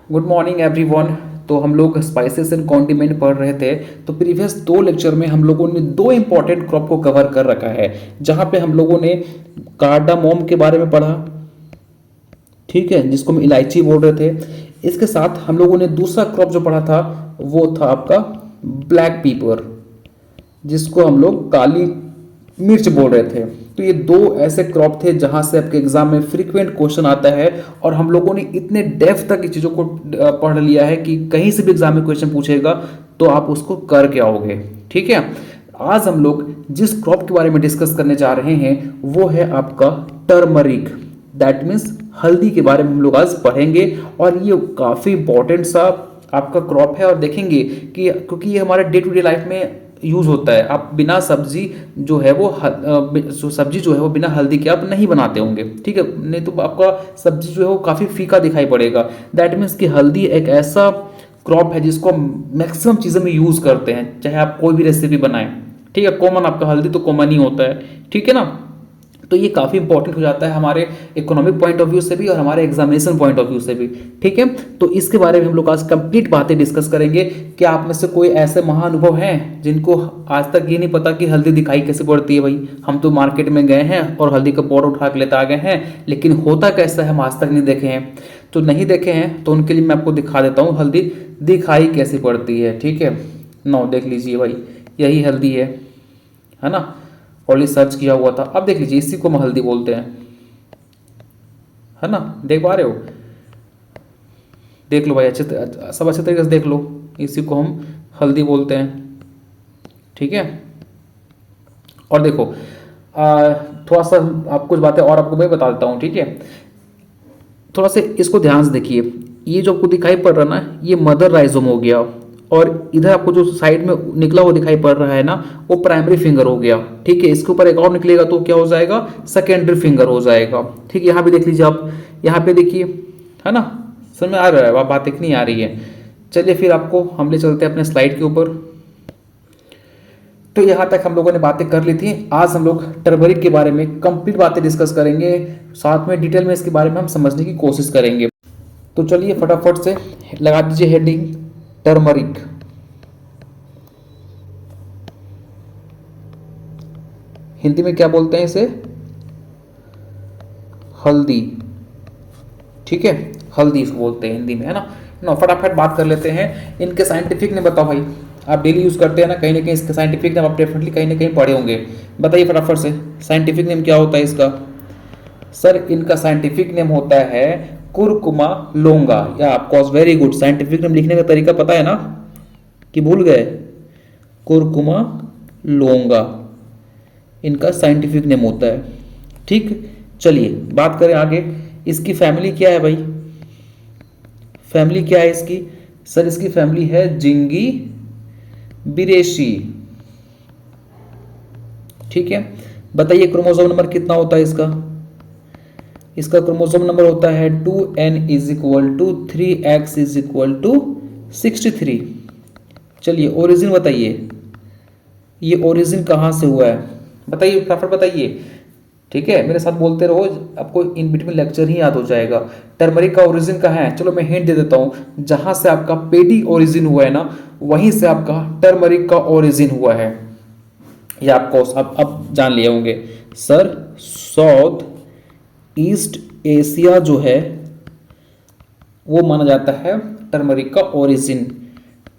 Good morning everyone. तो हम लोग स्पाइसेस एंड कॉन्डिमेंट पढ़ रहे थे। तो प्रीवियस दो लेक्चर में हम लोगों ने दो इंपॉर्टेंट क्रॉप को कवर कर रखा है, जहाँ पे हम लोगों ने कार्डामोम के बारे में पढ़ा, ठीक है, जिसको हम इलायची बोल रहे थे। इसके साथ हम लोगों ने दूसरा क्रॉप जो पढ़ा था वो था आपका ब्लैक पीपर, जिसको हम लोग काली मिर्च बोल रहे थे। तो ये दो ऐसे क्रॉप थे जहां से आपके एग्जाम में फ्रीक्वेंट क्वेश्चन आता है, और हम लोगों ने इतने डेप्थ तक की चीज़ों को पढ़ लिया है कि कहीं से भी एग्जाम में क्वेश्चन पूछेगा तो आप उसको करके आओगे। ठीक है, आज हम लोग जिस क्रॉप के बारे में डिस्कस करने जा रहे हैं वो है आपका टर्मरिक, दैट मीन्स हल्दी के बारे में हम लोग आज पढ़ेंगे। और ये काफ़ी इंपॉर्टेंट सा आपका क्रॉप है, और देखेंगे कि क्योंकि ये हमारे डे टू डे लाइफ में यूज होता है। आप बिना सब्जी जो है वो सब्जी जो है वो बिना हल्दी के आप नहीं बनाते होंगे, ठीक है, नहीं तो आपका सब्जी जो है वो काफ़ी फीका दिखाई पड़ेगा। दैट मीन्स कि हल्दी एक ऐसा क्रॉप है जिसको मैक्सिमम चीज़ों में यूज़ करते हैं, चाहे आप कोई भी रेसिपी बनाएं। ठीक है, कॉमन आपका हल्दी तो कॉमन ही होता है, ठीक है ना। तो ये काफ़ी इंपॉर्टेंट हो जाता है हमारे इकोनॉमिक पॉइंट ऑफ व्यू से भी और हमारे एग्जामिनेशन पॉइंट ऑफ व्यू से भी, ठीक है। तो इसके बारे में हम लोग आज कंप्लीट बातें डिस्कस करेंगे कि आप में से कोई ऐसे महाअनुभव हैं जिनको आज तक ये नहीं पता कि हल्दी दिखाई कैसे पड़ती है। भाई हम तो मार्केट में गए हैं और हल्दी का पाउडर उठा के लेते आ गए हैं, लेकिन होता कैसा है हम आज तक नहीं देखे हैं। तो नहीं देखे हैं तो उनके लिए मैं आपको दिखा देता हूँ हल्दी दिखाई कैसे पड़ती है, ठीक है। नो देख लीजिए भाई, यही हल्दी है ना, ऑलरेडी सर्च किया हुआ था। अब देख लीजिए, इसी को हम हल्दी बोलते हैं, है ना, देख पा रहे हो, देख लो भाई, सब अच्छे तरीके से देख लो, इसी को हम हल्दी बोलते हैं, ठीक है। और देखो थोड़ा सा आप कुछ बातें और आपको मैं बता देता हूँ, ठीक है। थोड़ा सा इसको ध्यान से देखिए, ये जो आपको दिखाई पड़ रहा है ना, ये मदर राइजोम हो गया, और इधर आपको जो साइड में निकला हुआ दिखाई पड़ रहा है ना वो प्राइमरी फिंगर हो गया, ठीक है। इसके ऊपर एक और निकलेगा तो क्या हो जाएगा, सेकेंडरी फिंगर हो जाएगा, ठीक है। यहाँ पे देख लीजिए आप, यहाँ पे देखिए, है ना, समझ में आ रहा है, बात एक नहीं आ रही है। चलिए फिर आपको हम ले चलते हैं अपने स्लाइड के ऊपर। तो यहाँ तक हम लोगों ने बातें कर ली थी। आज हम लोग टर्मरिक के बारे में कंप्लीट बातें डिस्कस करेंगे, साथ में डिटेल में इसके बारे में हम समझने की कोशिश करेंगे। तो चलिए फटाफट से लगा दीजिए हेडिंग टर्मरिक। हिंदी में क्या बोलते हैं इसे, हल्दी, ठीक है, हल्दी इसको बोलते हैं हिंदी में, है ना। फटाफट बात कर लेते हैं इनके साइंटिफिक नेम। बताओ भाई, आप डेली यूज करते हैं ना, कहीं ना कहीं इसके साइंटिफिक नेम आप डेफिनेटली कहीं ना कहीं पढ़े होंगे। बताइए फटाफट से, साइंटिफिक नेम क्या होता है इसका। सर इनका साइंटिफिक नेम होता है कुरकुमा लोंगा। या आपको वेरी गुड, साइंटिफिक नेम लिखने का तरीका पता है ना कि भूल गए, कुरकुमा लोंगा इनका साइंटिफिक नेम होता है, ठीक। चलिए बात करें आगे, इसकी फैमिली क्या है भाई, फैमिली क्या है इसकी। सर इसकी फैमिली है जिंगी बिरेशी, ठीक है। बताइए क्रोमोसोम नंबर कितना होता है इसका। इसका क्रोमोसोम नंबर होता है 2n is equal to 3x is equal to 63। चलिए ओरिजिन बताइए, ये ओरिजिन कहाँ से हुआ है बताइए, फटाफट बताइए, ठीक है। मेरे साथ बोलते रहो, आपको इन बिटवीन लेक्चर ही याद हो जाएगा। टर्मरिक का ओरिजिन कहाँ है, चलो मैं हिंट दे देता हूँ, जहाँ से आपका पेडी ओरिजिन हुआ है ना वहीं से आपका टर्मरिक का ओरिजिन हुआ है। ये आपको अब जान लिए होंगे। सर साउथ ईस्ट एशिया जो है वो माना जाता है टर्मरिक का ओरिजिन।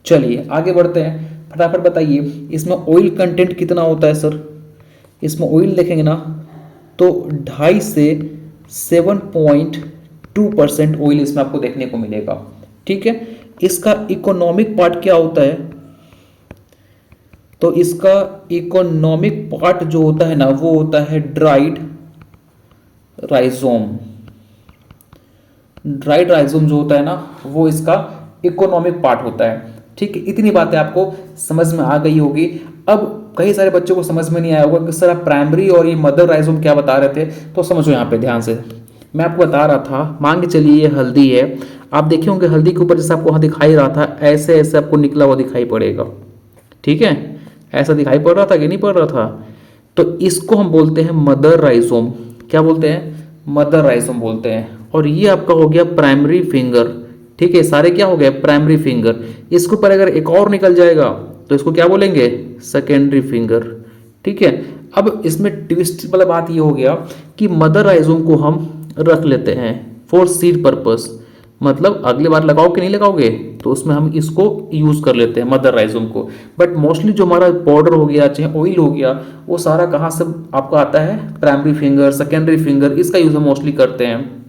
चलिए आगे बढ़ते हैं, फटाफट बताइए इसमें ऑयल कंटेंट कितना होता है। सर इसमें ऑयल देखेंगे ना तो 2.5 से 7.2% ऑयल इसमें आपको देखने को मिलेगा, ठीक है। इसका इकोनॉमिक पार्ट क्या होता है, तो इसका इकोनॉमिक पार्ट जो होता है ना वो होता है ड्राइड राइजोम। ड्राइड राइजोम जो होता है ना वो इसका इकोनॉमिक पार्ट होता है, ठीक है। इतनी बातें आपको समझ में आ गई होगी। अब कई सारे बच्चों को समझ में नहीं आया होगा कि सर आप प्राइमरी और ये मदर राइजोम क्या बता रहे थे। तो समझो यहाँ पे ध्यान से, मैं आपको बता रहा था, मान के चलिए ये हल्दी है, आप देखे होंगे हल्दी के ऊपर जैसे आपको वहाँ दिखाई रहा था ऐसे ऐसे आपको निकला हुआ दिखाई पड़ेगा, ठीक है, ऐसा दिखाई पड़ रहा था कि नहीं पड़ रहा था। तो इसको हम बोलते हैं मदर राइजोम। क्या बोलते हैं, मदर राइजोम बोलते हैं। और ये आपका हो गया प्राइमरी फिंगर, ठीक है, सारे क्या हो गए प्राइमरी फिंगर। इसके ऊपर अगर एक और निकल जाएगा तो इसको क्या बोलेंगे सेकेंडरी फिंगर। ठीक है, अब इसमें ट्विस्ट वाला बात ये हो गया कि मदर राइजोम को हम रख लेते हैं फॉर सीड पर्पस, मतलब अगले बार लगाओ कि नहीं लगाओगे तो उसमें हम इसको यूज कर लेते हैं मदर राइजोम को। बट मोस्टली जो हमारा पाउडर हो गया चाहे ऑयल हो गया वो सारा कहाँ से आपका आता है प्राइमरी फिंगर सेकेंडरी फिंगर, इसका यूज हम मोस्टली करते हैं।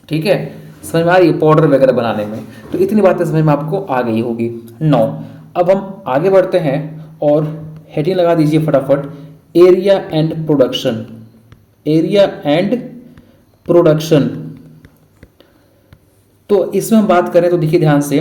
ठीक है, समझ में आ रही है पाउडर वगैरह बनाने में, तो इतनी बातें समझ में आपको आ गई होगी। 9, अब हम आगे बढ़ते हैं और हेडिंग लगा दीजिए फटाफट, area and production. Area and production, तो इसमें हम बात करें तो देखिए ध्यान से,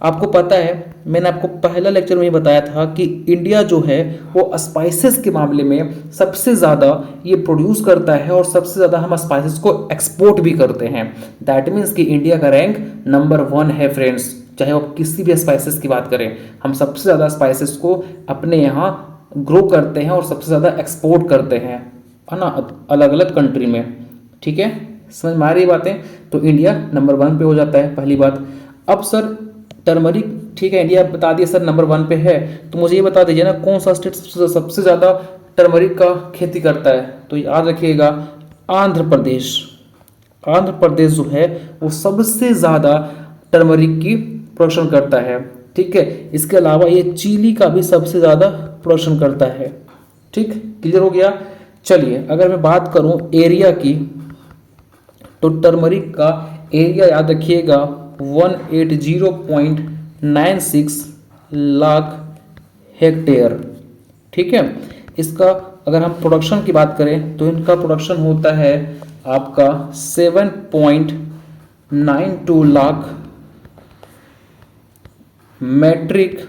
आपको पता है मैंने आपको पहला लेक्चर में ही बताया था कि इंडिया जो है वो स्पाइसेस के मामले में सबसे ज़्यादा ये प्रोड्यूस करता है और सबसे ज़्यादा हम स्पाइसेस को एक्सपोर्ट भी करते हैं। दैट मीन्स कि इंडिया का रैंक नंबर 1 है फ्रेंड्स, चाहे आप किसी भी स्पाइसेस की बात करें, हम सबसे ज़्यादा स्पाइसेस को अपने यहाँ ग्रो करते हैं और सबसे ज़्यादा एक्सपोर्ट करते हैं, है ना, अलग अलग कंट्री में। ठीक है, समझ में आ रही बातें, तो इंडिया नंबर 1 पे हो जाता है पहली बात। अब सर टर्मरिक, ठीक है इंडिया बता दिया सर नंबर 1 पे है, तो मुझे ये बता दीजिए ना कौन सा स्टेट सबसे ज़्यादा टर्मरिक का खेती करता है, तो याद रखिएगा आंध्र प्रदेश। आंध्र प्रदेश जो है वो सबसे ज़्यादा टर्मरिक की प्रोडक्शन करता है। ठीक है, इसके अलावा ये चिली का भी सबसे ज़्यादा प्रोडक्शन करता है। ठीक, क्लियर हो गया। चलिए अगर मैं बात करूं एरिया की, तो टर्मरिक का एरिया याद रखिएगा 180.96 लाख हेक्टेयर। ठीक है, इसका अगर हम प्रोडक्शन की बात करें तो इनका प्रोडक्शन होता है आपका 7.92 लाख मैट्रिक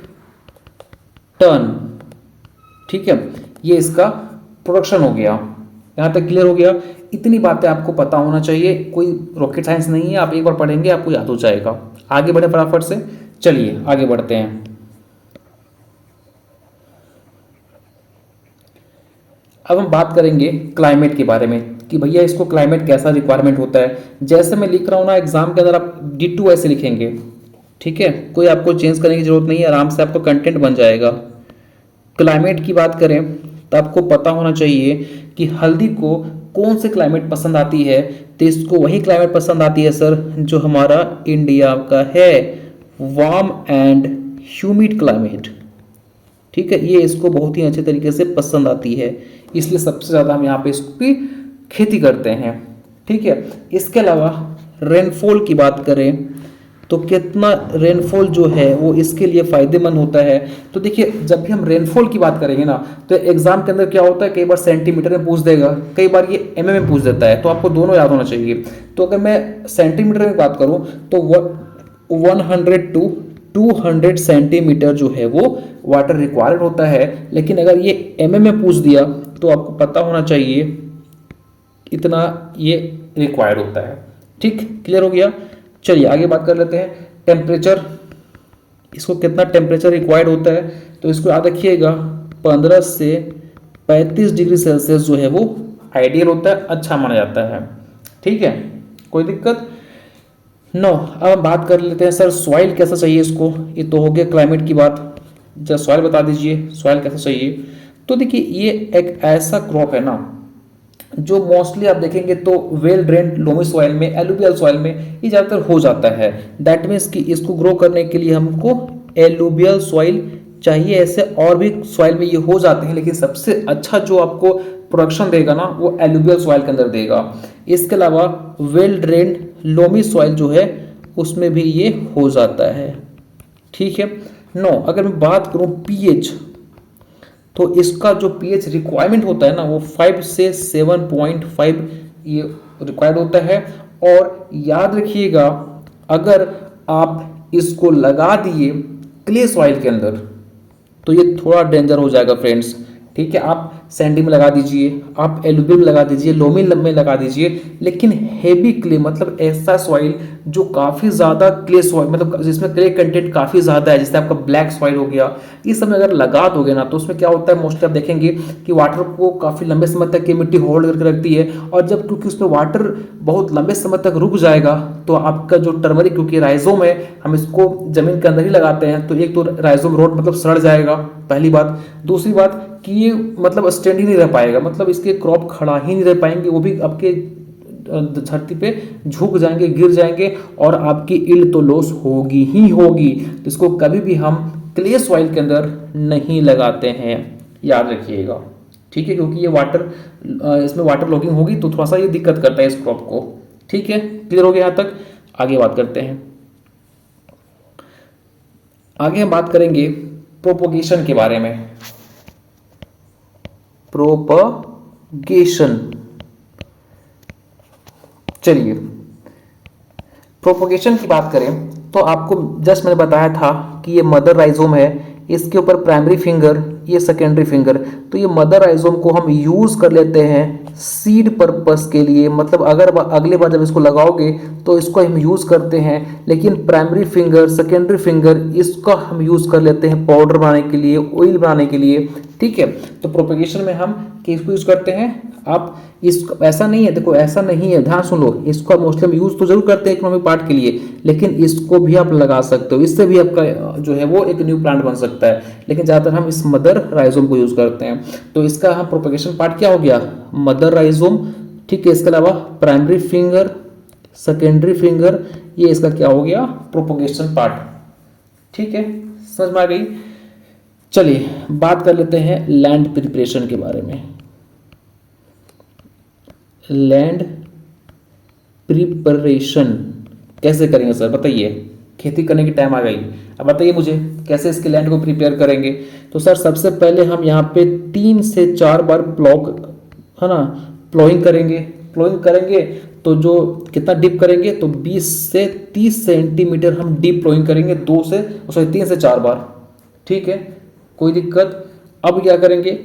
टन। ठीक है, ये इसका प्रोडक्शन हो गया, यहाँ तक क्लियर हो गया। इतनी बातें आपको पता होना चाहिए, कोई रॉकेट साइंस नहीं है, आप एक बार पढ़ेंगे आपको याद हो जाएगा। आगे बढ़े फटाफट से, चलिए आगे बढ़ते हैं। अब हम बात करेंगे क्लाइमेट के बारे में कि भैया इसको क्लाइमेट कैसा रिक्वायरमेंट होता है। जैसे मैं लिख रहा हूँ ना एग्जाम के अंदर आप D2 ऐसे लिखेंगे। ठीक है, कोई आपको चेंज करने की जरूरत नहीं है, आराम से आपका कंटेंट बन जाएगा। क्लाइमेट की बात करें तो आपको पता होना चाहिए कि हल्दी को कौन से क्लाइमेट पसंद आती है, तो इसको वही क्लाइमेट पसंद आती है सर जो हमारा इंडिया का है, वार्म एंड ह्यूमिड क्लाइमेट। ठीक है, ये इसको बहुत ही अच्छे तरीके से पसंद आती है, इसलिए सबसे ज़्यादा हम यहाँ पे इसकी खेती करते हैं। ठीक है, इसके अलावा रेनफॉल की बात करें तो कितना रेनफॉल जो है वो इसके लिए फ़ायदेमंद होता है। तो देखिए जब भी हम रेनफॉल की बात करेंगे ना तो एग्जाम के अंदर क्या होता है, कई बार सेंटीमीटर में पूछ देगा, कई बार ये mm में पूछ देता है, तो आपको दोनों याद होना चाहिए। तो अगर मैं सेंटीमीटर में बात करूँ तो 100 to 200 सेंटीमीटर जो है वो वाटर रिक्वायर्ड होता है, लेकिन अगर ये mm में पूछ दिया तो आपको पता होना चाहिए इतना ये रिक्वायर्ड होता है। ठीक, क्लियर हो गया। चलिए आगे बात कर लेते हैं टेम्परेचर, इसको कितना टेम्परेचर रिक्वायर्ड होता है, तो इसको याद रखिएगा 15 से 35 डिग्री सेल्सियस जो है वो आइडियल होता है, अच्छा माना जाता है। ठीक है, कोई दिक्कत। 9, अब हम बात कर लेते हैं सर सॉइल कैसा चाहिए इसको, ये तो हो गया क्लाइमेट की बात। जब सॉइल बता दीजिए सॉइल कैसा चाहिए। तो देखिए ये एक ऐसा क्रॉप है ना जो मोस्टली आप देखेंगे तो वेल ड्रेन्ड लोमी सॉइल में, एलुवियल सॉइल में ये ज़्यादातर हो जाता है। दैट मीन्स कि इसको ग्रो करने के लिए हमको एलुवियल सॉइल चाहिए, ऐसे और भी सॉइल में ये हो जाते हैं, लेकिन सबसे अच्छा जो आपको प्रोडक्शन देगा ना वो एलुवियल सॉइल के अंदर देगा। इसके अलावा वेल ड्रेन्ड लोमी सॉइल जो है उसमें भी ये हो जाता है। ठीक है। 9, अगर मैं बात करूँ पीएच, तो इसका जो पीएच रिक्वायरमेंट होता है ना वो 5 से 7.5 ये रिक्वायर्ड होता है। और याद रखिएगा अगर आप इसको लगा दिए क्ले सॉइल के अंदर तो ये थोड़ा डेंजर हो जाएगा फ्रेंड्स। ठीक है, आप सैंडी में लगा दीजिए, आप एलुवियल में लगा दीजिए, लोमी में लगा दीजिए, लेकिन हेवी क्ले मतलब ऐसा सॉइल जो काफ़ी ज़्यादा क्ले सॉइल मतलब जिसमें क्ले कंटेंट काफ़ी ज़्यादा है, जैसे आपका ब्लैक सॉइल हो गया, इस समय अगर लगा दोगे ना तो उसमें क्या होता है, मोस्टली आप देखेंगे कि वाटर को काफ़ी लंबे समय तक ये मिट्टी होल्ड करके रखती है, और जब क्योंकि उसमें वाटर बहुत लंबे समय तक रुक जाएगा तो आपका जो टर्मरिक, क्योंकि राइजोम है, हम इसको जमीन के अंदर ही लगाते हैं, तो एक तो राइजोम रोट मतलब सड़ जाएगा, पहली बात। दूसरी बात कि ये मतलब स्टैंड ही नहीं रह पाएगा, मतलब इसके क्रॉप खड़ा ही नहीं रह पाएंगे, वो भी आपके धरती पे झुक जाएंगे, गिर जाएंगे, और आपकी इल्ड तो लॉस होगी ही होगी। तो इसको कभी भी हम क्ले सॉइल के अंदर नहीं लगाते हैं, याद रखिएगा, ठीक है, क्योंकि ये वाटर इसमें वाटर लॉगिंग होगी तो थोड़ा सा ये दिक्कत करता है इस क्रॉप को। ठीक है, क्लियर हो गया यहाँ तक? आगे बात करते हैं। आगे हम बात करेंगे प्रोपोगेशन के बारे में। प्रोपगेशन, चलिए प्रोपोगेशन की बात करें तो आपको जस्ट मैंने बताया था कि ये मदर राइजोम है, इसके ऊपर प्राइमरी फिंगर, ये सेकेंडरी फिंगर। तो ये मदर राइजोम को हम यूज कर लेते हैं सीड पर्पस के लिए, मतलब अगर अगले बार जब इसको लगाओगे तो इसको हम यूज करते हैं, लेकिन प्राइमरी फिंगर, सेकेंडरी फिंगर इसका हम यूज कर लेते हैं पाउडर बनाने के लिए, ऑयल बनाने के लिए। ठीक है, तो प्रोपेगेशन में हम किसको यूज करते हैं? आप इसको, ऐसा नहीं है, देखो ऐसा नहीं है, ध्यान सुन लो, इसको मोस्टली हम यूज तो जरूर करते हैं इकोनॉमिक पार्ट के लिए, लेकिन इसको भी आप लगा सकते हो, इससे भी आपका जो है वो एक न्यू प्लांट बन सकता है, लेकिन ज़्यादातर हम इस मदर राइजोम को यूज करते हैं। तो इसका हम प्रोपेगेशन पार्ट क्या हो गया? Mother rhizome. ठीक है, इसके अलावा प्राइमरी फिंगर, सेकेंडरी फिंगर, ये इसका क्या हो गया? Propagation part. ठीक है, समझ में आ गई? चलिए बात कर लेते हैं लैंड प्रिपरेशन के बारे में। लैंड प्रिपरेशन कैसे करेंगे सर, बताइए, खेती करने की टाइम आ गई, अब बताइए मुझे कैसे इसके लैंड को प्रिपेयर करेंगे। तो सर सबसे पहले हम यहाँ पे 3 से 4 बार प्लॉक, है ना, प्लॉइंग करेंगे। प्लॉइंग करेंगे तो जो कितना डीप करेंगे, तो 20 से 30 सेंटीमीटर हम डीप प्लॉइंग करेंगे, 3 से 4 बार। ठीक है, कोई दिक्कत? अब क्या करेंगे,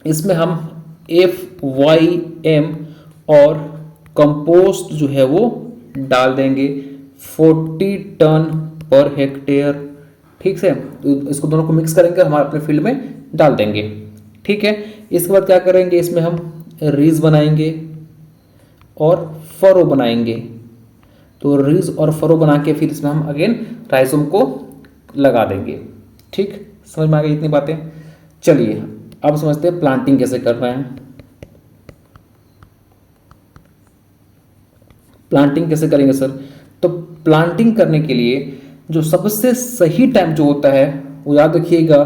इसमें हम FYM और कंपोस्ट जो है वो डाल देंगे 40 टन पर हेक्टेयर। ठीक है, तो इसको दोनों को मिक्स करेंगे, हमारे अपने फील्ड में डाल देंगे। ठीक है, इसके बाद क्या करेंगे, इसमें हम रीज बनाएंगे और फरो बनाएंगे। तो रीज और फरो बना के फिर इसमें हम अगेन राइजोम को लगा देंगे। ठीक, समझ में आ गई इतनी बातें? चलिए अब समझते हैं प्लांटिंग कैसे कर रहे हैं। प्लांटिंग कैसे करेंगे सर? तो प्लांटिंग करने के लिए जो सबसे सही टाइम जो होता है वो याद रखिएगा,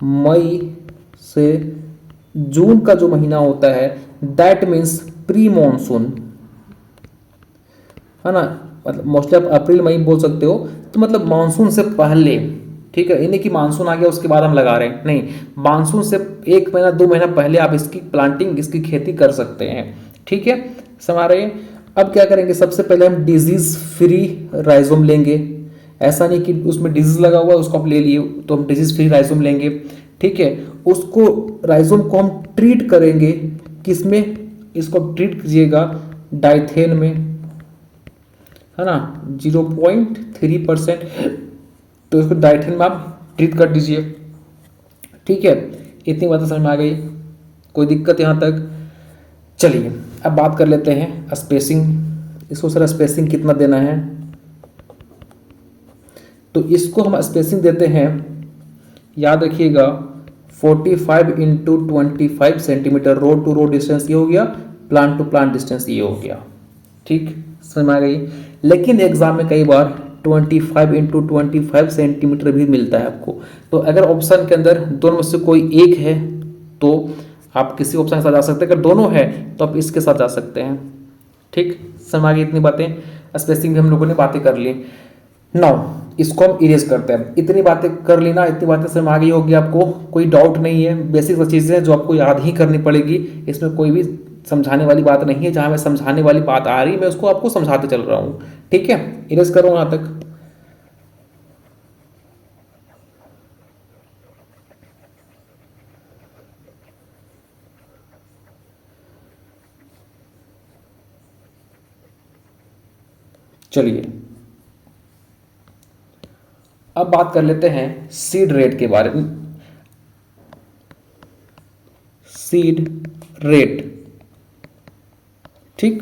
मई से जून का जो महीना होता है, दैट मीन्स प्री मॉनसून, है ना, मतलब मोस्टली आप अप्रैल मई बोल सकते हो, तो मतलब मानसून से पहले। ठीक है, इन्हीं की मानसून आ गया उसके बाद हम लगा रहे हैं, नहीं, मानसून से 1 महीना 2 महीना पहले आप इसकी प्लांटिंग, इसकी खेती कर सकते हैं। ठीक है, समझ रहे हैं? अब क्या करेंगे, सबसे पहले हम डिजीज फ्री राइजोम लेंगे। ऐसा नहीं कि उसमें डिजीज लगा हुआ है उसको आप ले लिए, तो हम डिजीज फ्री राइजोम लेंगे। ठीक है, उसको राइजोम को हम ट्रीट करेंगे, किसमें? इसको ट्रीट कीजिएगा डाइथेन में, है ना, 0.3%। तो इसको डाइथेन में आप ट्रीट कर दीजिए। ठीक है, इतनी बातें समझ में आ गई? कोई दिक्कत यहाँ तक? चलिए अब बात कर लेते हैं स्पेसिंग। इसको सर स्पेसिंग कितना देना है? तो इसको हम स्पेसिंग देते हैं, याद रखिएगा, 45 into 25 centimetre. Road to road distance ये हो गया, प्लांट टू प्लांट डिस्टेंस ये हो गया। ठीक, समझ में आ गई? लेकिन एग्जाम में कई बार 25 इंटू 25 सेंटीमीटर भी मिलता है आपको। तो अगर ऑप्शन के अंदर दोनों में से कोई एक है तो आप किसी ऑप्शन के साथ जा सकते हैं, अगर दोनों है तो आप इसके साथ जा सकते हैं। ठीक, समझ आ गई इतनी बातें? स्पेसिंग भी हम लोगों ने बातें कर ली। नाउ इसको हम इरेज करते हैं। इतनी बातें कर ली ना, इतनी बातें समझ आ गई होगी आपको, कोई डाउट नहीं है। बेसिक चीज़ें हैं जो आपको याद ही करनी पड़ेगी, इसमें कोई भी समझाने वाली बात नहीं है। जहाँ मैं समझाने वाली बात आ रही है मैं उसको आपको समझाते चल रहा हूँ। ठीक है, इरेज करो यहाँ तक। चलिए अब बात कर लेते हैं सीड रेट के बारे में। सीड रेट, ठीक,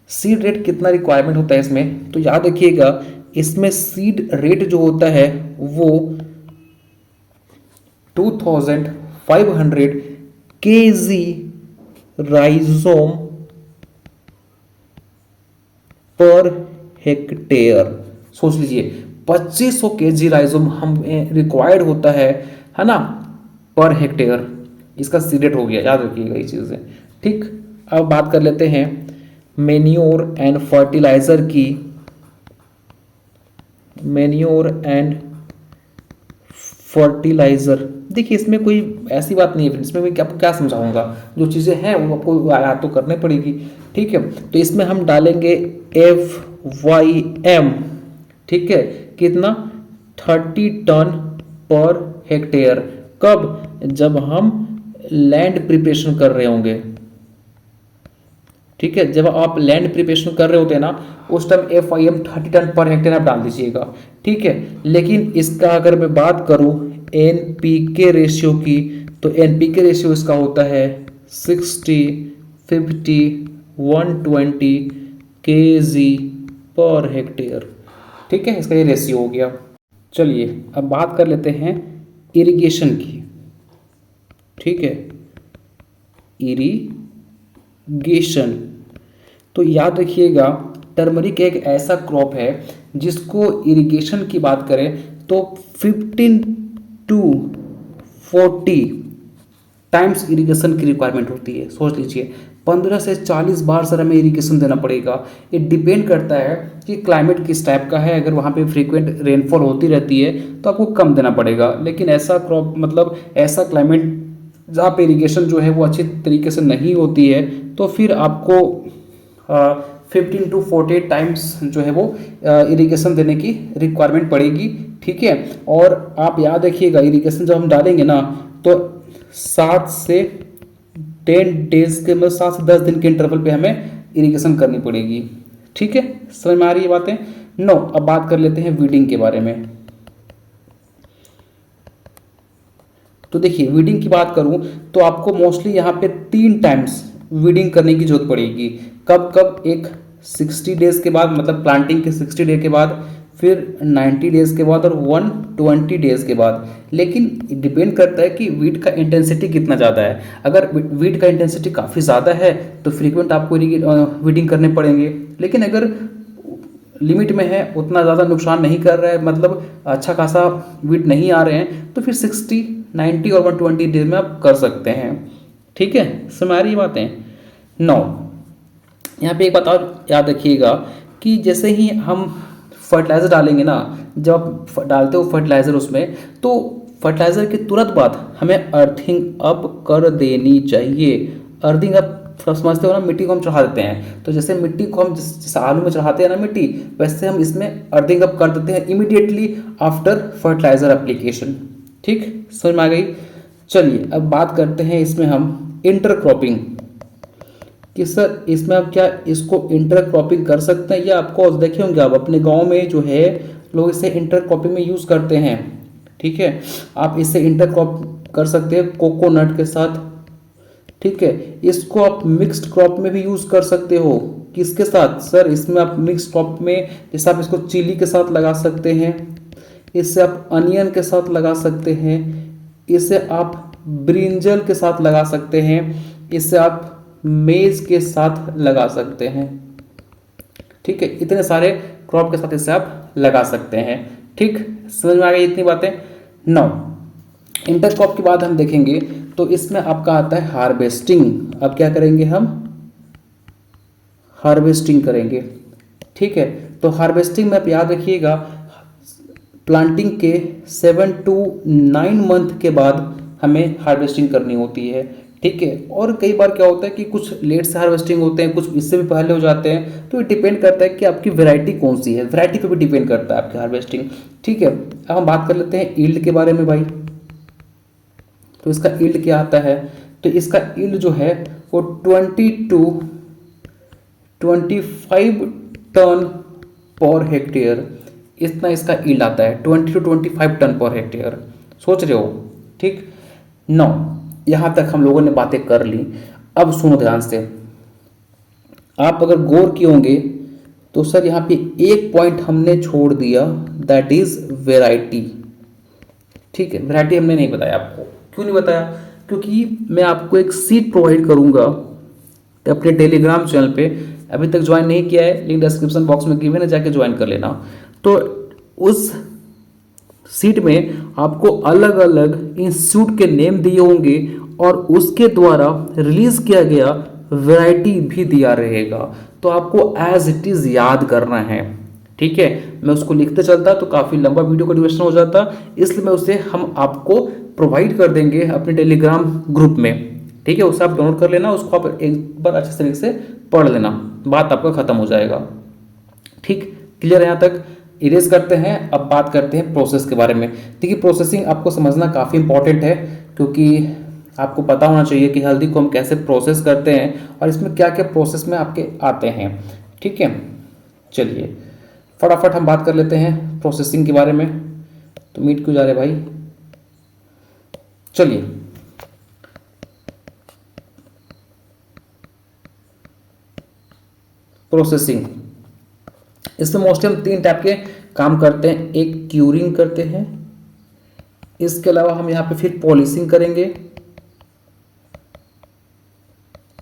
सीड रेट कितना रिक्वायरमेंट होता है इसमें, तो याद रखिएगा इसमें सीड रेट जो होता है वो 2500 kg राइजोम पर हेक्टेयर। सोच लीजिए 2500 kg राइजोम हमें रिक्वायर्ड होता है ना, पर हेक्टेयर। इसका सीड रेट हो गया, याद रखिएगा ये चीज़ें, ठीक। अब बात कर लेते हैं मैन्योर एंड फर्टिलाइजर की। मैन्योर एंड फर्टिलाइजर, देखिए इसमें कोई ऐसी बात नहीं है, इसमें मैं आपको क्या समझाऊंगा, जो चीज़ें हैं वो आपको याद तो करनी पड़ेगी, ठीक है। तो इसमें हम डालेंगे FYM, ठीक है, कितना 30 टन पर हेक्टेयर। कब? जब हम लैंड प्रिपरेशन कर रहे होंगे, ठीक है। जब आप लैंड प्रिपरेशन कर रहे होते हैं ना, उस time FYM 30 ton per hectare आप डाल दीजिएगा, ठीक है। लेकिन इसका अगर मैं बात करूं NPK रेशियो की, तो NPK रेशियो इसका होता है 60, 50, 120 kg पर हेक्टेयर, ठीक है। इसका ये रेशियो हो गया। चलिए अब बात कर लेते हैं इरिगेशन की, ठीक है। इरिगेशन, तो याद रखिएगा टर्मरिक एक ऐसा क्रॉप है जिसको इरिगेशन की बात करें तो 15 to 40 टाइम्स इरिगेशन की रिक्वायरमेंट होती है। सोच लीजिए 15 से 40 बार सर हमें इरिगेशन देना पड़ेगा। ये डिपेंड करता है कि क्लाइमेट किस टाइप का है। अगर वहाँ पे फ्रीक्वेंट रेनफॉल होती रहती है तो आपको कम देना पड़ेगा, लेकिन ऐसा क्रॉप मतलब ऐसा क्लाइमेट जहाँ पे इरिगेशन जो है वो अच्छी तरीके से नहीं होती है, तो फिर आपको 15 to 40 टाइम्स जो है वो इरिगेशन देने की रिक्वायरमेंट पड़ेगी, ठीक है। और आप याद रखिएगा इरिगेशन जब हम डालेंगे ना, तो 7 से 10 डेज के मतलब 7 से 10 दिन के इंटरवल पे हमें इरिगेशन करनी पड़ेगी, ठीक है। समझ में आ रही है बातें? नो, अब बात कर लेते हैं वीडिंग के बारे में। तो देखिए वीडिंग की बात करूं तो आपको मोस्टली यहाँ पे 3 टाइम्स वीडिंग करने की जरूरत पड़ेगी। कब कब? एक 60 डेज के बाद, मतलब प्लांटिंग के 60 डे के बाद, फिर 90 डेज के बाद और 120 डेज के बाद। लेकिन डिपेंड करता है कि वीट का इंटेंसिटी कितना ज़्यादा है। अगर वीट का इंटेंसिटी काफ़ी ज़्यादा है तो फ्रीक्वेंट आपको वीडिंग करने पड़ेंगे, लेकिन अगर लिमिट में है, उतना ज़्यादा नुकसान नहीं कर रहा है, मतलब अच्छा खासा वीट नहीं आ रहे हैं, तो फिर 60, 90 और 120 डेज में आप कर सकते हैं, ठीक है। समझ आ रही बातें? 9, यहाँ पे एक बात और याद रखिएगा कि जैसे ही हम फर्टिलाइज़र डालेंगे ना, जब डालते हो फर्टिलाइज़र उसमें, तो फर्टिलाइज़र के तुरंत बाद हमें अर्थिंग अप कर देनी चाहिए। अर्थिंग अप समझते हो ना, मिट्टी को हम चढ़ा देते हैं, तो जैसे मिट्टी को हम जैसे आलू में चढ़ाते हैं ना मिट्टी, वैसे हम इसमें अर्थिंग अप कर देते हैं इमीडिएटली आफ्टर फर्टिलाइज़र एप्लीकेशन, ठीक। समझ में आ गई? चलिए अब बात करते हैं इसमें हम इंटरक्रॉपिंग कि सर इसमें आप क्या इसको इंटरक्रॉपिंग कर सकते हैं, या आपको देखे होंगे आप अपने गांव में जो है लोग इसे इंटरक्रॉपिंग में यूज़ करते हैं, ठीक है। आप इसे इंटरक्रॉप कर सकते हैं कोकोनट के साथ, ठीक है। इसको आप मिक्स्ड क्रॉप में भी यूज़ कर सकते हो। किसके साथ? सर इसमें आप मिक्स्ड क्रॉप में जैसे आप इसको चिली के साथ लगा सकते हैं, इससे आप अनियन के साथ लगा सकते हैं, इसे आप ब्रिंजल के साथ लगा सकते हैं, इसे आप मेज के साथ लगा सकते हैं, ठीक है। इतने सारे क्रॉप के साथ इसे आप लगा सकते हैं, ठीक। समझ में आ गई इतनी बातें? 9, इंटरक्रॉप के बाद हम देखेंगे तो इसमें आपका आता है हार्वेस्टिंग। अब क्या करेंगे हम? हार्वेस्टिंग करेंगे, ठीक है। तो हार्वेस्टिंग में आप याद रखिएगा प्लांटिंग के 7 to 9 मंथ के बाद हमें हार्वेस्टिंग करनी होती है, ठीक है। और कई बार क्या होता है कि कुछ लेट से हार्वेस्टिंग होते हैं, कुछ इससे भी पहले हो जाते हैं, तो ये डिपेंड करता है कि आपकी वैरायटी कौन सी है, वैरायटी पे भी डिपेंड करता है आपकी हार्वेस्टिंग, ठीक है। अब हम बात कर लेते हैं ईल्ड के बारे में भाई। तो इसका ईल्ड क्या आता है? तो इसका ईल्ड जो है वो 20 to 25 टन पर हेक्टेयर इतना इसका ईल्ड आता है, 20 to 25 टन पर हेक्टेयर। सोच रहे हो? ठीक। 9, यहाँ तक हम लोगों ने बातें कर ली। अब सुनो ध्यान से, आप अगर गौर किए होंगे तो सर यहाँ पे एक पॉइंट हमने छोड़ दिया, दैट इज वेराइटी। ठीक है, वैरायटी हमने नहीं बताया आपको। क्यों नहीं बताया? क्योंकि मैं आपको एक सीट प्रोवाइड करूंगा अपने टेलीग्राम चैनल पे। अभी तक ज्वाइन नहीं किया है, लिंक डिस्क्रिप्शन बॉक्स में गिवन है, जाके ज्वाइन कर लेना। तो उस सीट में आपको अलग अलग इंस्टीट्यूट के नेम दिए होंगे और उसके द्वारा रिलीज किया गया वैरायटी भी दिया रहेगा। तो आपको एज इट इज याद करना है। ठीक है, मैं उसको लिखते चलता तो काफ़ी लंबा वीडियो का ड्यूरेशन हो जाता, इसलिए मैं उसे हम आपको प्रोवाइड कर देंगे अपने टेलीग्राम ग्रुप में। ठीक है, उसे आप डाउनलोड कर लेना, उसको आप एक बार अच्छे तरीके से पढ़ लेना, बात आपका खत्म हो जाएगा। ठीक, क्लियर है यहाँ तक? इरेज करते हैं। अब बात करते हैं प्रोसेस के बारे में। देखिए, प्रोसेसिंग आपको समझना काफ़ी इंपॉर्टेंट है, क्योंकि आपको पता होना चाहिए कि हल्दी को हम कैसे प्रोसेस करते हैं और इसमें क्या क्या प्रोसेस में आपके आते हैं। ठीक है, चलिए फटाफट हम बात कर लेते हैं प्रोसेसिंग के बारे में। तो मीट क्यों जा रहे भाई? चलिए, प्रोसेसिंग, इसमें मोस्टली हम 3 टाइप के काम करते हैं। एक क्यूरिंग करते हैं, इसके अलावा हम यहाँ पे फिर पॉलिशिंग करेंगे,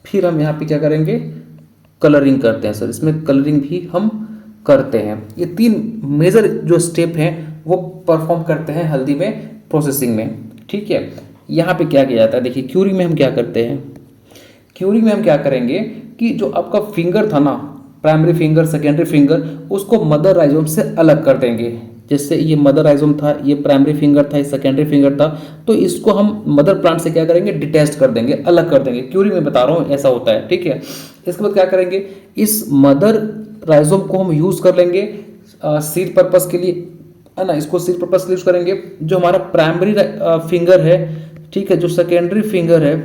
फिर हम यहाँ पे क्या करेंगे, कलरिंग करते हैं। सर, इसमें कलरिंग भी हम करते हैं। ये 3 मेजर जो स्टेप हैं वो परफॉर्म करते हैं हल्दी में प्रोसेसिंग में। ठीक है, यहाँ पे क्या किया जाता है, देखिए क्यूरिंग में हम क्या करते हैं। क्यूरिंग में हम क्या करेंगे कि जो आपका फिंगर था ना, प्राइमरी फिंगर, सेकेंडरी फिंगर, उसको मदर राइजोम से अलग कर देंगे। जैसे ये मदर राइजोम था, ये प्राइमरी फिंगर था, ये सेकेंडरी फिंगर था, तो इसको हम मदर प्लांट से क्या करेंगे, डिटैच कर देंगे, अलग कर देंगे। क्यूरिंग में बता रहा हूँ ऐसा होता है। ठीक है, इसके बाद क्या करेंगे, इस मदर राइजोम को हम यूज कर लेंगे सीड पर्पस के लिए, है ना, इसको सीड पर्पस के लिए यूज करेंगे। जो हमारा प्राइमरी फिंगर है, ठीक है, जो सेकेंडरी फिंगर है,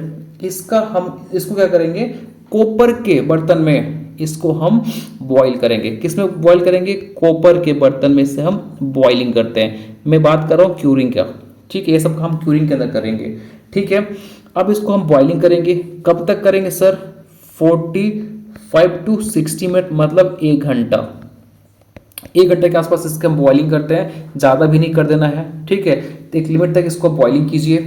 इसको क्या करेंगे, कॉपर के बर्तन में इसको हम बॉईल करेंगे। किसमें बॉईल करेंगे? कॉपर के बर्तन में से हम बॉइलिंग करते हैं। मैं बात कर रहा हूँ क्यूरिंग का। ठीक है, ये सब हम क्यूरिंग के अंदर करेंगे। ठीक है, अब इसको हम बॉइलिंग करेंगे। कब तक करेंगे सर? 45 to 60 मिनट, मतलब 1 घंटा। 1 घंटे के आसपास इसके हम बॉइलिंग करते हैं, ज़्यादा भी नहीं कर देना है। ठीक है, तो एक लिमिट तक इसको बॉइलिंग कीजिए।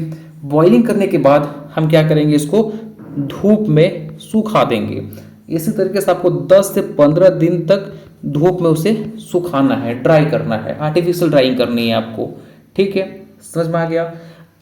बॉइलिंग करने के बाद हम क्या करेंगे, इसको धूप में सुखा देंगे। इसी तरीके से आपको 10 से 15 दिन तक धूप में उसे सुखाना है, ड्राई करना है, आर्टिफिशियल ड्राइंग करनी है आपको। ठीक है, समझ में आ गया?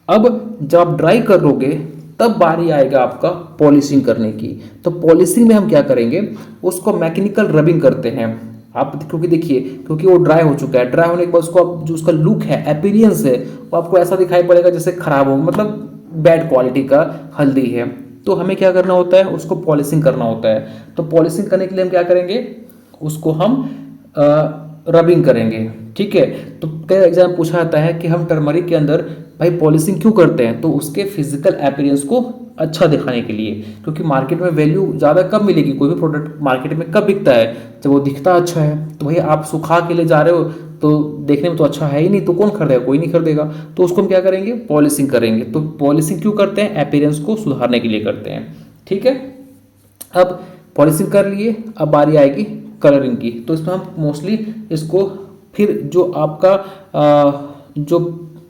अब जब आप ड्राई कर लोगे तब बारी आएगा आपका पॉलिशिंग करने की। तो पॉलिशिंग में हम क्या करेंगे, उसको मैकेनिकल रबिंग करते हैं आप, क्योंकि देखिए, क्योंकि वो ड्राई हो चुका है। ड्राई होने के बाद उसको जो उसका लुक है, अपीयरेंस है, वो आपको ऐसा दिखाई पड़ेगा जैसे खराब हो, मतलब बैड क्वालिटी का हल्दी है। तो हमें क्या करना होता है, उसको पॉलिशिंग करना होता है। तो पॉलिशिंग करने के लिए हम क्या करेंगे, उसको हम रबिंग करेंगे। ठीक है, तो कई एग्जाम पूछा जाता है कि हम टर्मरिक के अंदर भाई पॉलिशिंग क्यों करते हैं? तो उसके फिजिकल अपीयरेंस को अच्छा दिखाने के लिए, क्योंकि मार्केट में वैल्यू ज़्यादा कब मिलेगी, कोई भी प्रोडक्ट मार्केट में कब बिकता है, जब वो दिखता अच्छा है। तो भाई आप सुखा के ले जा रहे हो तो देखने में तो अच्छा है ही नहीं, तो कौन खरीदेगा? कोई नहीं खरीदेगा। तो उसको हम क्या करेंगे, पॉलिशिंग करेंगे। तो पॉलिशिंग क्यों करते हैं? अपीयरेंस को सुधारने के लिए करते हैं। ठीक है, अब पॉलिशिंग कर लिए, अब बारी आएगी कलरिंग की। तो इसमें हम मोस्टली इसको फिर जो आपका जो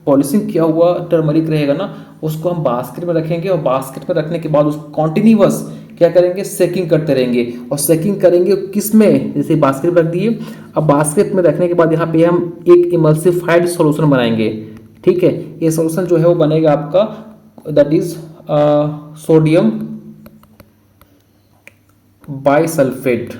पॉलिशिंग किया हुआ टर्मरिक रहेगा ना, उसको हम बास्केट में रखेंगे और बास्केट में रखने के बाद उसको कॉन्टिन्यूअस क्या करेंगे, सेकिंग करते रहेंगे। और सेकिंग करेंगे किस में, जैसे बास्केट में रख दिए। अब बास्केट में रखने के बाद यहाँ पे हम एक इमल्सिफाइड सॉल्यूशन बनाएंगे। ठीक है, ये सॉल्यूशन जो है वो बनेगा आपका, that is sodium bisulphate.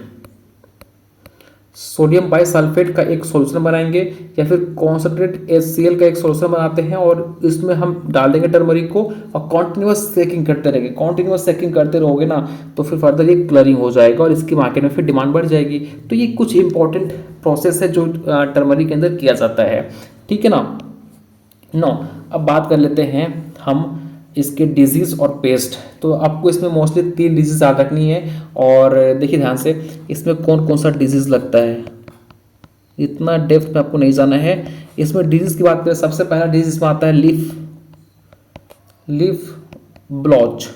Sodium bisulphate का एक सॉल्यूशन बनाएंगे, या फिर कॉन्सेंट्रेट HCl का एक सॉल्यूशन बनाते हैं और इसमें हम डाल देंगे टर्मरिक को और कॉन्टिन्यूअस सेकिंग करते रहेंगे। कॉन्टिन्यूअस सेकिंग करते रहोगे ना, तो फिर फर्दर ये कलरिंग हो जाएगा और इसकी मार्केट में फिर डिमांड बढ़ जाएगी। तो ये कुछ इंपॉर्टेंट प्रोसेस है जो टर्मरिक के अंदर किया जाता है। ठीक है ना। अब बात कर लेते हैं हम इसके डिजीज़ और पेस्ट। तो आपको इसमें मोस्टली 3 डिजीज़ याद रखनी है। और देखिए ध्यान से, इसमें कौन कौन सा डिजीज़ लगता है। इतना डेप्थ में आपको नहीं जाना है। इसमें डिजीज की बात करें, सबसे पहला डिजीज इसमें आता है लीफ ब्लॉच।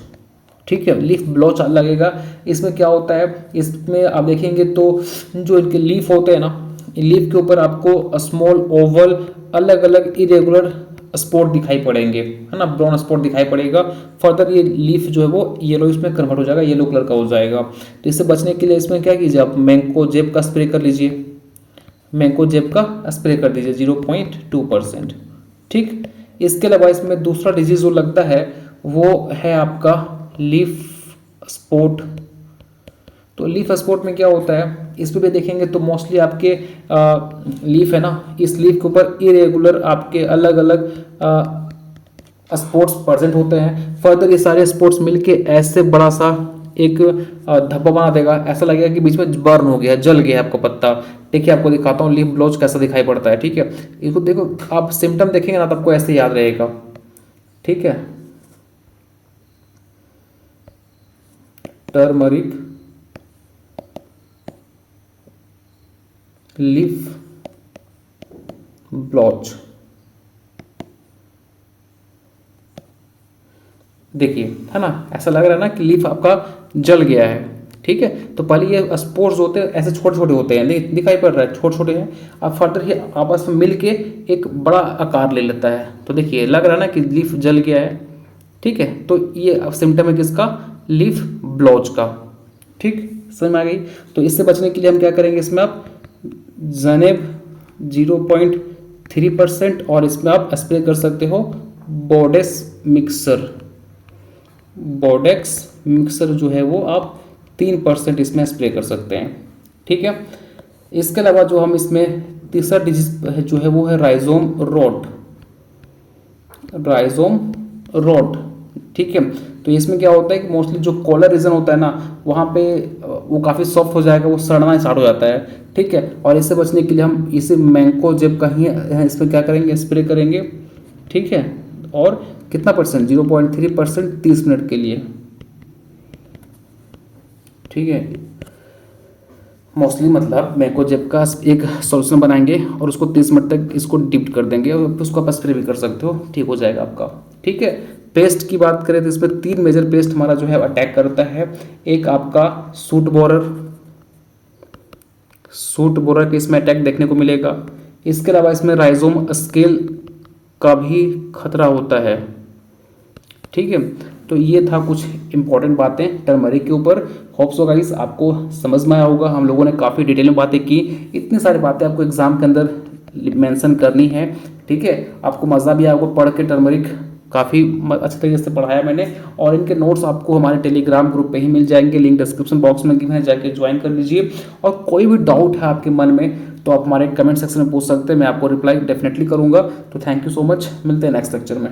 ठीक है, लीफ ब्लॉच लगेगा। इसमें क्या होता है, इसमें आप देखेंगे तो जो इनके लीफ होते हैं ना, लीफ के ऊपर आपको स्मॉल ओवल अलग अलग इरेगुलर स्पॉट दिखाई पड़ेंगे, है ना, ब्राउन स्पॉट दिखाई पड़ेगा। फर्दर ये लीफ जो है वो येलो इसमें कन्वर्ट हो जाएगा, येलो कलर का हो जाएगा। तो इससे बचने के लिए इसमें क्या कीजिए, आप मैंकोजेब का स्प्रे कर लीजिए, मैंकोजेब का स्प्रे कर दीजिए 0.2%। ठीक, इसके अलावा इसमें दूसरा डिजीज जो लगता है वो है आपका लीफ स्पॉट। तो लीफ स्पॉट में क्या होता है, इस पे भी देखेंगे तो मोस्टली आपके लीफ है ना, इस लीफ के ऊपर इरेगुलर आपके अलग अलग स्पॉट्स प्रेजेंट होते हैं। फर्दर ये सारे स्पॉट्स मिलके ऐसे बड़ा सा एक धब्बा बना देगा, ऐसा लगेगा कि बीच में बर्न हो गया, जल गया आपका पत्ता। देखिए आपको दिखाता हूँ लीफ ब्लॉच कैसा दिखाई पड़ता है। ठीक है, इसको देखो, आप सिम्टम देखेंगे ना तो आपको ऐसे याद रहेगा। ठीक है, टर्मरिक लीफ ब्लॉच। देखिए, है ना, ऐसा लग रहा है ना कि लीफ आपका जल गया है। ठीक है, तो पहले ये स्पोर्स होते हैं ऐसे छोटे छोटे होते हैं, दिखाई पड़ रहा है छोटे छोटे हैं। अब फर्दर ये आपस में मिल के एक बड़ा आकार ले लेता है। तो देखिए लग रहा है ना कि लीफ जल गया है। ठीक है, तो ये अब सिम्टम है किसका, लीफ ब्लॉच का। ठीक, समझ में आ गई। तो इससे बचने के लिए हम क्या करेंगे, इसमें आप जनेब 0.3% और इसमें आप स्प्रे कर सकते हो बोडेक्स मिक्सर जो है वो आप 3% इसमें स्प्रे कर सकते हैं। ठीक है, इसके अलावा जो हम इसमें तीसरा डिजीज जो है वो है राइजोम रोट। ठीक है, तो इसमें क्या होता है कि मोस्टली जो कॉलर रीजन होता है ना, वहाँ पे वो काफ़ी सॉफ्ट हो जाएगा, वो सड़ना स्टार्ट हो जाता है। ठीक है, और इससे बचने के लिए हम इसे मैंकोजेब का ही इसमें क्या करेंगे, स्प्रे करेंगे। ठीक है, और कितना परसेंट, 0.3% 30 मिनट के लिए। ठीक है, मोस्टली मतलब मैंकोजेब का एक सॉल्यूशन बनाएंगे और उसको 30 मिनट तक इसको डिप कर देंगे और फिर उसको आप स्प्रे भी कर सकते हो, ठीक हो जाएगा आपका। ठीक है, पेस्ट की बात करें तो इसमें 3 मेजर पेस्ट हमारा जो है अटैक करता है। एक आपका सूट बोरर के इसमें अटैक देखने को मिलेगा। इसके अलावा इसमें राइजोम स्केल का भी खतरा होता है। ठीक है, तो ये था कुछ इंपॉर्टेंट बातें टर्मरिक के ऊपर। होप सो गाइस आपको समझ में आया होगा। हम लोगों ने काफ़ी डिटेल में बातें की, इतनी सारी बातें आपको एग्जाम के अंदर मेंशन करनी है। ठीक है, आपको मज़ा भी आया होगा पढ़ के। टर्मरिक काफ़ी अच्छे तरीके से पढ़ाया मैंने, और इनके नोट्स आपको हमारे टेलीग्राम ग्रुप पे ही मिल जाएंगे, लिंक डिस्क्रिप्शन बॉक्स में गिवन है, जाके ज्वाइन कर लीजिए। और कोई भी डाउट है आपके मन में तो आप हमारे कमेंट सेक्शन में पूछ सकते हैं, मैं आपको रिप्लाई डेफिनेटली करूँगा। तो थैंक यू सो मच, मिलते हैं नेक्स्ट लेक्चर में।